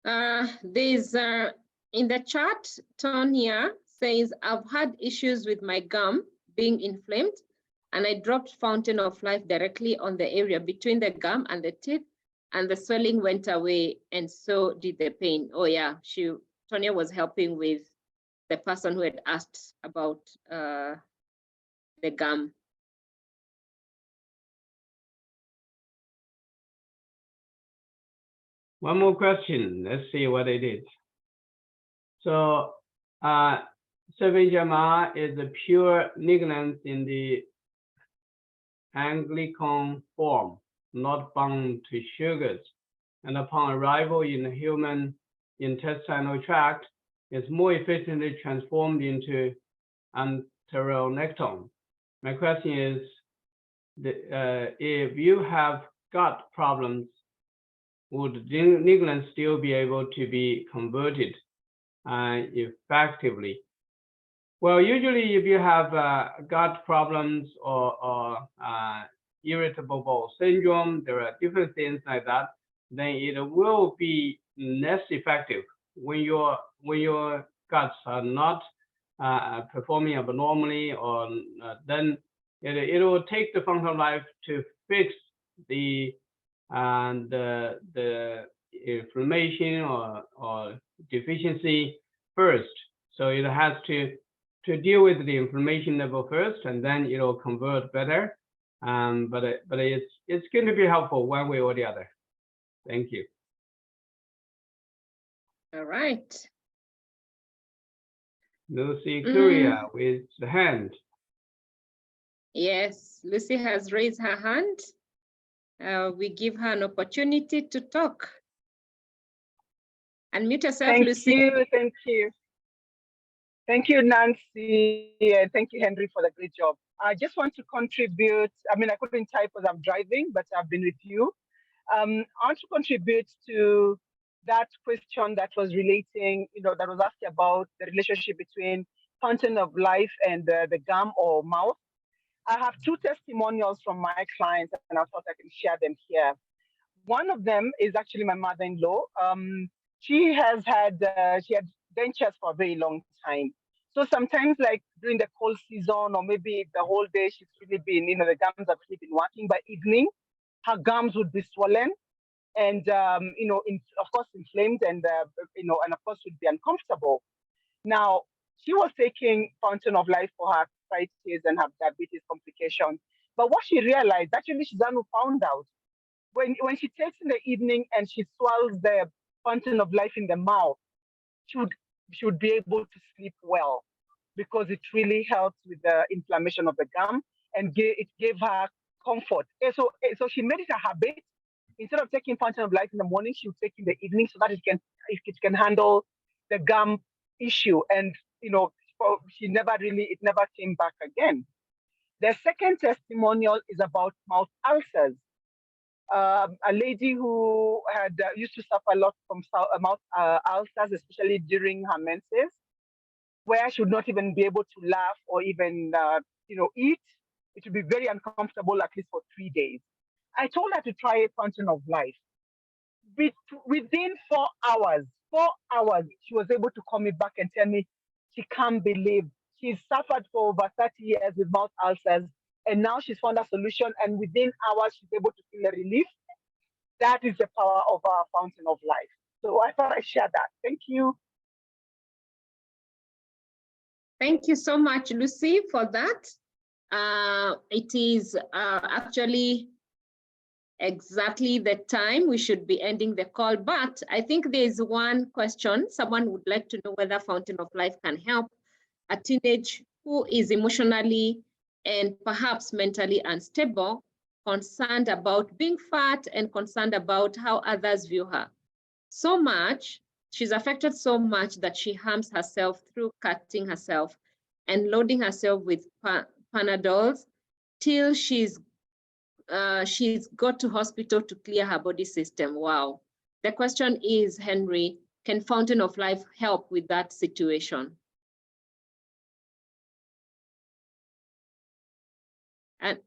There's in the chat, Tonya says, I've had issues with my gum being inflamed, and I dropped Fountain of Life directly on the area between the gum and the teeth, and the swelling went away, and so did the pain. Oh yeah, Tonya was helping with the person who had asked about the gum. One more question. Let's see what it is. So, Seven Jama is a pure ligand in the Anglican form, not bound to sugars, and upon arrival in the human intestinal tract, is more efficiently transformed into enteronectin. My question is, if you have gut problems, would ligand still be able to be converted effectively? Well, usually if you have gut problems or irritable bowel syndrome, there are different things like that, then it will be less effective when your guts are not performing abnormally, or then it will take the Fountain of Life to fix the inflammation or deficiency first. So it has to deal with the inflammation level first, and then it will convert better. But it's going to be helpful one way or the other. Thank you. All right. Lucy Curia with the hand. Yes, Lucy has raised her hand. We give her an opportunity to talk. Unmute yourself, Lucy. Thank you. Thank you, Nancy, and thank you, Henry, for the great job. I just want to contribute. I mean, I couldn't type because I'm driving, but I've been with you. I want to contribute to that question that was relating, that was asked about the relationship between Fountain of Life and the gum or mouth. I have two testimonials from my clients, and I thought I can share them here. One of them is actually my mother-in-law. She had dentures for a very long time. So sometimes, like during the cold season, or maybe the whole day, she's really been, the gums have really been working. By evening, her gums would be swollen, and of course inflamed, and and of course would be uncomfortable. Now, she was taking Fountain of Life for her arthritis and her diabetes complications. But what she realized, actually, she's the one who found out, when she takes in the evening and she swallows the Fountain of Life in the mouth, she would be able to sleep well, because it really helps with the inflammation of the gum, and it gave her comfort. And so she made it a habit. Instead of taking Fountain of Life in the morning, she would take in the evening, so that it can handle the gum issue. And it never came back again. The second testimonial is about mouth ulcers. A lady who had used to suffer a lot from mouth ulcers, especially during her menses, where she would not even be able to laugh or even eat. It would be very uncomfortable, at least for 3 days. I told her to try a Fountain of Life. Within 4 hours, she was able to call me back and tell me she can't believe she's suffered for over 30 years with mouth ulcers. and now she's found a solution, and within hours she's able to feel a relief. That is the power of our fountain of life. So I thought I'd share that. Thank you. Thank you so much, Lucy, for that. It is actually exactly the time we should be ending the call, but I think there is one question. Someone would like to know whether Fountain of Life can help a teenage who is emotionally and perhaps mentally unstable, concerned about being fat and concerned about how others view her. So much, she's affected so much that she harms herself through cutting herself and loading herself with Panadols till she's got to hospital to clear her body system. Wow. The question is, Henry, can Fountain of Life help with that situation? And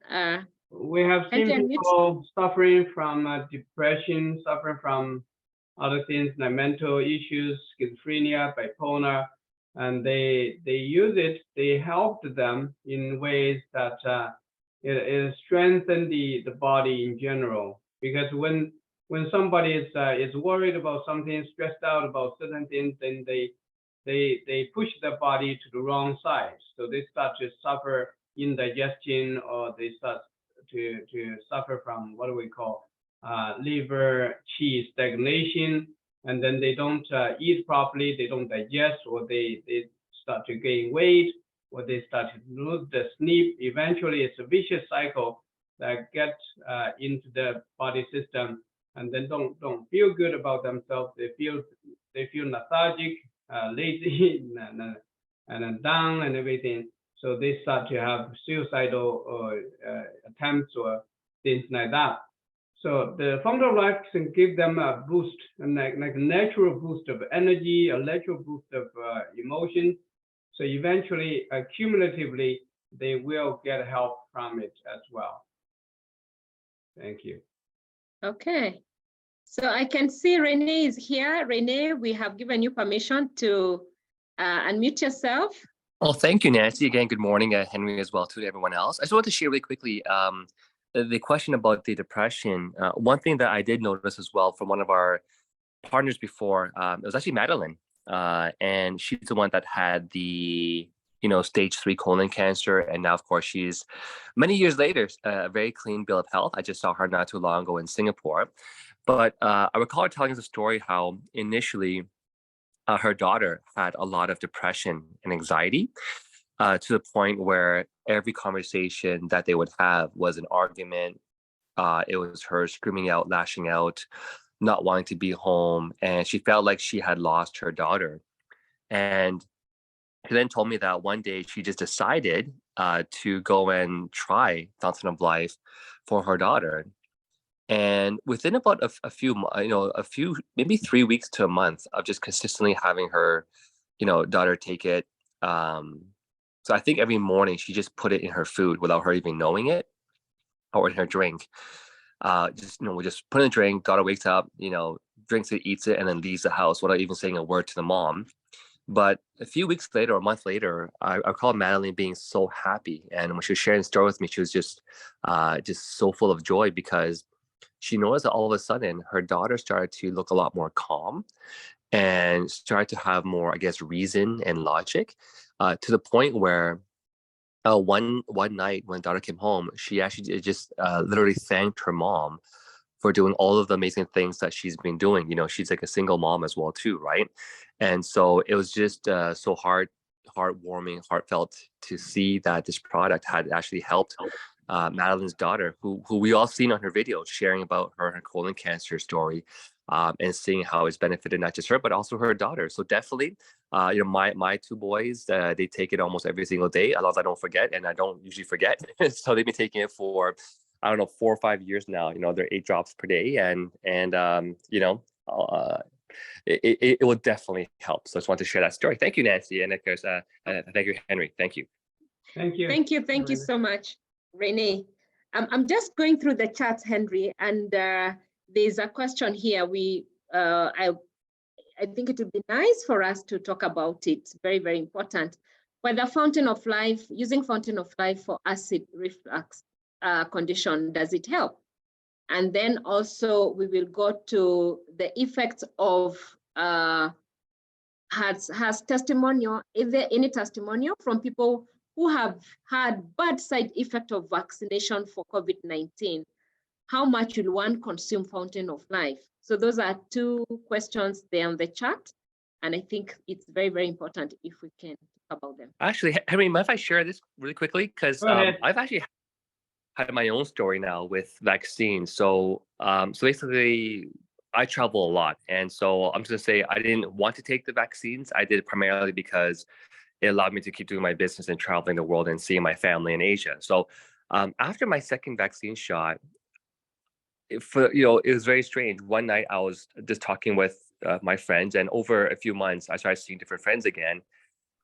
we have seen people suffering from depression, suffering from other things like mental issues, schizophrenia, bipolar, and they use it. They helped them in ways that it strengthened the body in general. Because when somebody is worried about something, stressed out about certain things, then they push their body to the wrong side. So they start to suffer indigestion, or they start to suffer from what we call liver qi stagnation, and then they don't eat properly, they don't digest, or they start to gain weight, or they start to lose the sleep. Eventually, it's a vicious cycle that gets into the body system, and then don't feel good about themselves. They feel lethargic, lazy, and down and everything. So they start to have suicidal attempts or things like that. So the Fountain of Life can give them a boost, like a natural boost of energy, a natural boost of emotion. So eventually, cumulatively, they will get help from it as well. Thank you. Okay. So I can see Renee is here. Renee, we have given you permission to unmute yourself. Oh, thank you, Nancy. Again, good morning, Henry, as well to everyone else. I just want to share really quickly the question about the depression. One thing that I did notice as well from one of our partners before, it was actually Madeline, and she's the one that had the stage 3 colon cancer, and now, of course, she's many years later a very clean bill of health. I just saw her not too long ago in Singapore, but I recall her telling us a story how initially her daughter had a lot of depression and anxiety, to the point where every conversation that they would have was an argument. It was her screaming out, lashing out, not wanting to be home, and she felt like she had lost her daughter. And she then told me that one day she just decided to go and try Fountain of Life for her daughter. And within about a few, maybe 3 weeks to a month of just consistently having her, daughter take it. So I think every morning she just put it in her food without her even knowing it, or in her drink. We just put in a drink, daughter wakes up, drinks it, eats it, and then leaves the house without even saying a word to the mom. But a few weeks later, or a month later, I recall Madeline being so happy. And when she was sharing the story with me, she was just so full of joy, because she noticed that all of a sudden her daughter started to look a lot more calm and started to have more, I guess, reason and logic, to the point where one night when daughter came home, she actually just literally thanked her mom for doing all of the amazing things that she's been doing. She's like a single mom as well too, right? And so it was just so heartwarming, heartfelt to see that this product had actually helped Madeline's daughter, who we all seen on her video sharing about her colon cancer story, and seeing how it's benefited not just her but also her daughter. So definitely, my 2 boys, they take it almost every single day, as long as I don't forget, and I don't usually forget. So they've been taking it for 4 or 5 years now. They're 8 drops per day, and it will definitely help. So I just want to share that story. Thank you, Nancy, and of course, thank you, Henry. Thank you. Thank you. Thank you so much, Renee. I'm just going through the chat, Henry, and there's a question here. I think it would be nice for us to talk about it. Very, very important. whether fountain of life, using fountain of life for acid reflux condition, does it help? And then also we will go to the effects of has testimonial, is there any testimonial from people who have had bad side effect of vaccination for COVID-19? How much will one consume fountain of life? So those are two questions there on the chat. And I think it's very, very important if we can talk about them. Actually, Henry, mind if I share this really quickly? Because Go ahead. I've actually had my own story now with vaccines. So, so basically, I travel a lot, and so I'm just gonna say I didn't want to take the vaccines. I did it primarily because it allowed me to keep doing my business and traveling the world and seeing my family in Asia. So, after my second vaccine shot, it was very strange. One night I was just talking with my friends, and over a few months, I started seeing different friends again.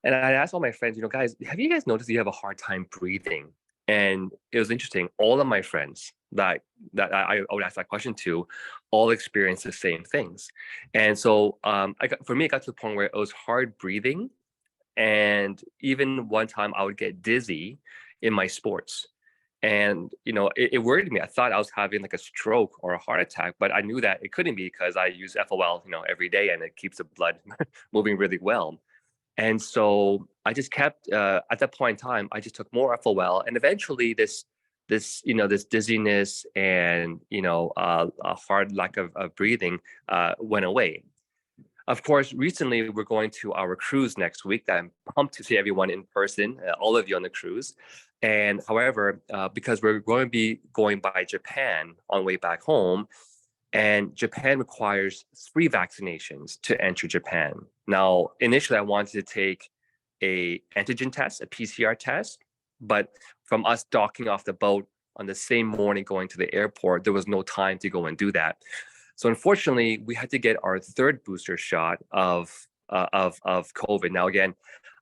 And I asked all my friends, guys, have you guys noticed you have a hard time breathing? And it was interesting. All of my friends that I would ask that question to, all experienced the same things. And so for me, it got to the point where it was hard breathing. And even one time I would get dizzy in my sports. And, it worried me. I thought I was having like a stroke or a heart attack, but I knew that it couldn't be because I use FOL, every day, and it keeps the blood moving really well. And so I just kept, at that point in time, I just took more FOL, and eventually this dizziness and, a hard lack of breathing went away. Of course, recently we're going to our cruise next week that I'm pumped to see everyone in person, all of you on the cruise. And however, because we're going to be going by Japan on the way back home, and Japan requires 3 vaccinations to enter Japan. Now, initially, I wanted to take a antigen test, a PCR test, but from us docking off the boat on the same morning going to the airport, there was no time to go and do that. So unfortunately, we had to get our 3rd booster shot of COVID. Now, again,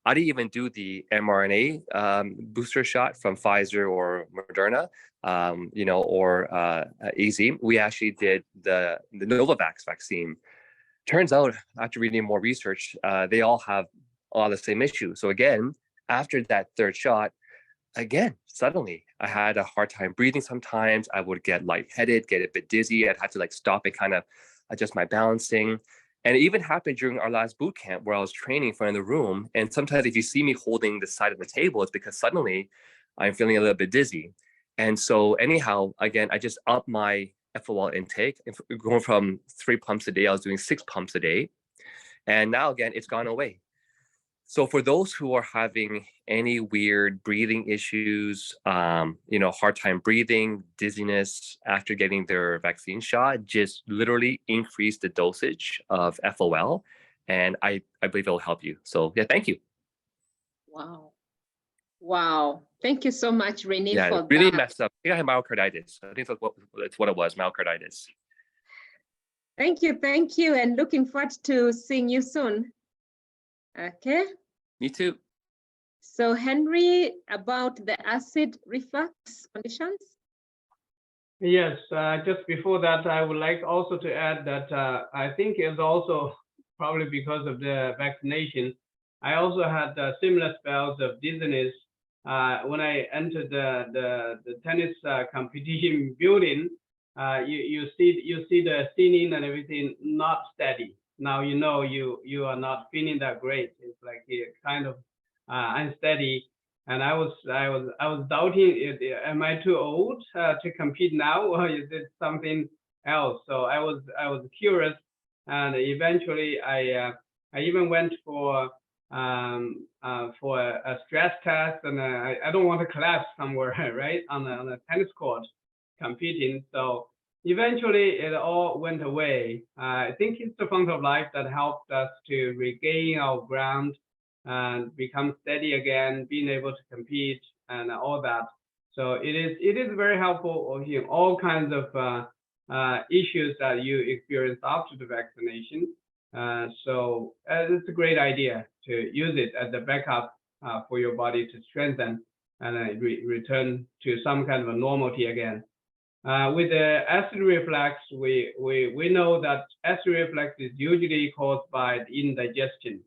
I didn't even do the mRNA booster shot from Pfizer or Moderna, or AZ. We actually did the Novavax vaccine. Turns out, after reading more research, they all have all the same issues. So again, after that 3rd shot, again, suddenly I had a hard time breathing sometimes. I would get lightheaded, get a bit dizzy. I'd have to stop and kind of adjust my balancing. And it even happened during our last boot camp where I was training in front of the room. And sometimes if you see me holding the side of the table, it's because suddenly I'm feeling a little bit dizzy. And so anyhow, again, I just upped my FOL intake. Going from 3 pumps a day, I was doing 6 pumps a day. And now again, it's gone away. So for those who are having any weird breathing issues, hard time breathing, dizziness after getting their vaccine shot, just literally increase the dosage of FOL, and I believe it'll help you. So yeah, thank you. Wow. Thank you so much, Renee, yeah, for really that. messed up. I think I had myocarditis. I think that's what it was, myocarditis. Thank you, and looking forward to seeing you soon. Okay. Me too. So Henry, about the acid reflux conditions? Yes, just before that, I would like also to add that I think it's also probably because of the vaccination. I also had similar spells of dizziness when I entered the tennis competition building. You see the ceiling and everything not steady. Now you are not feeling that great. It's like kind of unsteady, and I was doubting, am I too old to compete now, or is it something else? So I was curious, and eventually I even went for a stress test, and I don't want to collapse somewhere right on a tennis court competing. So eventually it all went away. I think it's the fountain of life that helped us to regain our ground and become steady again, being able to compete and all that. So it is very helpful in all kinds of issues that you experience after the vaccination. So it's a great idea to use it as a backup for your body to strengthen and return to some kind of a normality again. With the acid reflux, we know that acid reflux is usually caused by indigestion.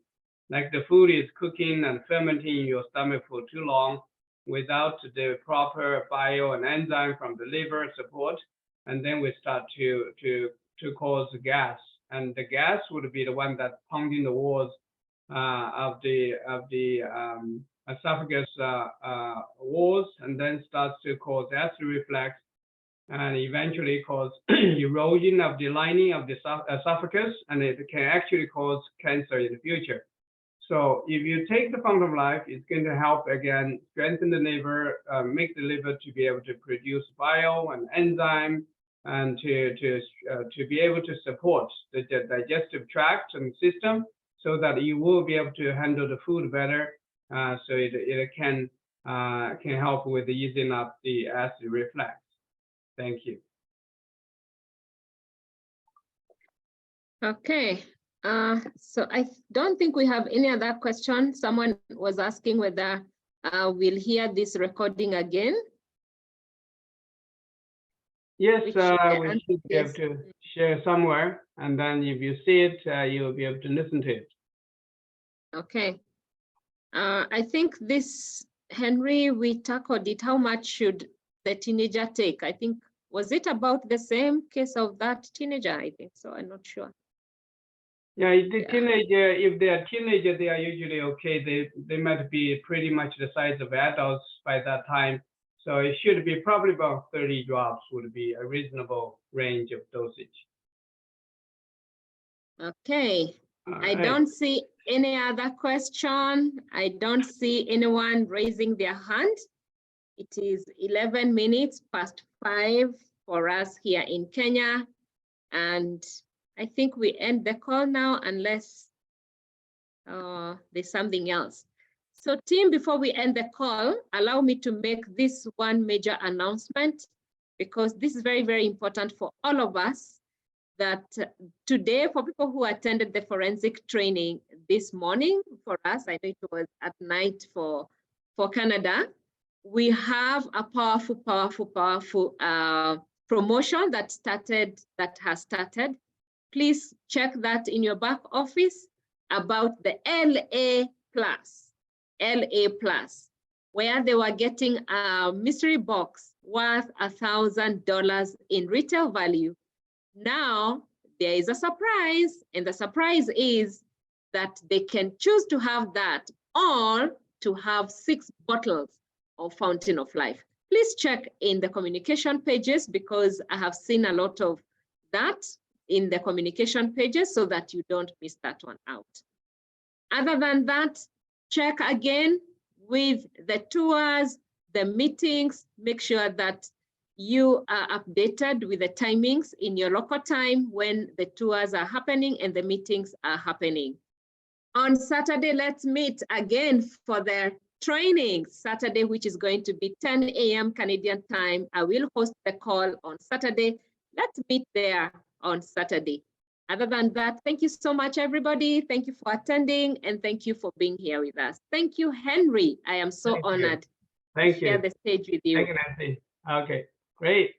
like the food is cooking and fermenting in your stomach for too long without the proper bio and enzyme from the liver support, and then we start to cause gas, and the gas would be the one that's pounding the walls of the esophagus walls, and then starts to cause acid reflux, and eventually cause erosion of the lining of the esophagus, and it can actually cause cancer in the future. So if you take the Fountain of Life, it's going to help again strengthen the liver, make the liver to be able to produce bile and enzyme, and to be able to support the digestive tract and system, so that you will be able to handle the food better. So it can help with the easing up the acid reflux. Thank you. Okay. So I don't think we have any other question. Someone was asking whether we'll hear this recording again. Yes, Which, we should be yes. able to share somewhere, and then if you see it, you'll be able to listen to it. Okay. I think this, Henry, we tackled it. How much should the teenager take? I think, was it about the same case of that teenager? I think so. I'm not sure. Yeah, the teenager, if they are teenager, they are usually okay. They might be pretty much the size of adults by that time. So it should be probably about 30 drops would be a reasonable range of dosage. Okay. All I right. don't see any other question. I don't see anyone raising their hand. It is 11 minutes past 5 for us here in Kenya. And I think we end the call now unless there's something else. So team, before we end the call, allow me to make this one major announcement, because this is very, very important for all of us, that today, for people who attended the forensic training this morning, for us, I know it was at night for Canada, we have a powerful promotion that has started. Please check that in your back office about the LA Plus, where they were getting a mystery box worth $1,000 in retail value. Now there is a surprise, and the surprise is that they can choose to have that or to have 6 bottles of Fountain of Life. Please check in the communication pages, because I have seen a lot of that in the communication pages, so that you don't miss that one out. Other than that, check again with the tours, the meetings, make sure that you are updated with the timings in your local time when the tours are happening and the meetings are happening. On Saturday, let's meet again for the training Saturday, which is going to be 10 a.m. Canadian time. I will host the call on Saturday. Let's meet there on Saturday. Other than that, thank you so much, everybody. Thank you for attending, and thank you for being here with us. Thank you, Henry. I am so honored Thank to share you. the stage with you. Thank you, Nancy. Okay, great.